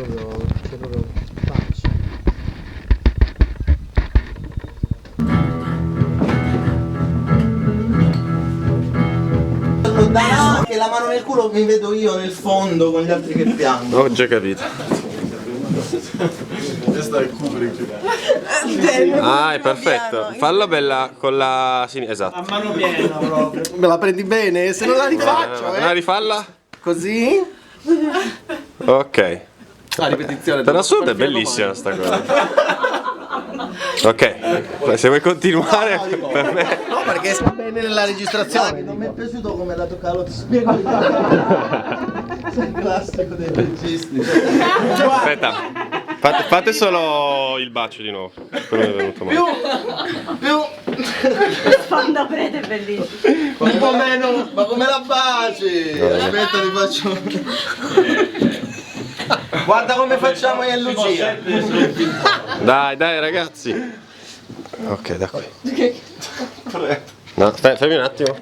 c'è proprio faccia. Che la mano nel culo mi vedo io nel fondo con gli altri che piangono. Ho già capito. Questo è il Kubrick. Ah, è perfetto. Fallo bella con la sinistra. Esatto. A mano piena proprio. Me la prendi bene? Se non la rifaccio, Una rifalla? Così? Ok. La ripetizione. Per assurdo è bellissima sta cosa. Ok, se vuoi continuare per me. No, perché sta bene nella registrazione. Non mi è piaciuto come l'ha toccato, ti spiego. Sei il classico dei registi. Aspetta, fate solo il bacio di nuovo. Quello è venuto male. Più. Sfondo prete è bellissimo. Un po' meno. Ma come la baci? Aspetta, ti faccio. Guarda come facciamo io e Lucia. Dai, ragazzi. Ok, da qui. No, fermi un attimo.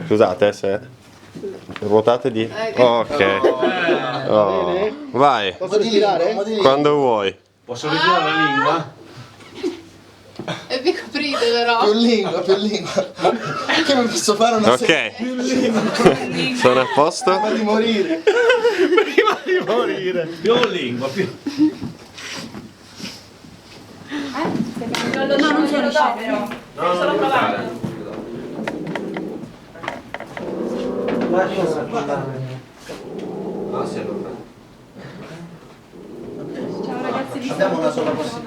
Scusate se ruotate di. Ok. Oh, vai. Posso ritirare? Quando vuoi. Posso ritirare la lingua? E vi coprite però. Più lingua. Che mi posso fare una Ok. Sono a posto. prima di morire. Prima di morire. Più lingua, più. No, non sono scemo. Solo provare. Abbiamo una sola possibilità.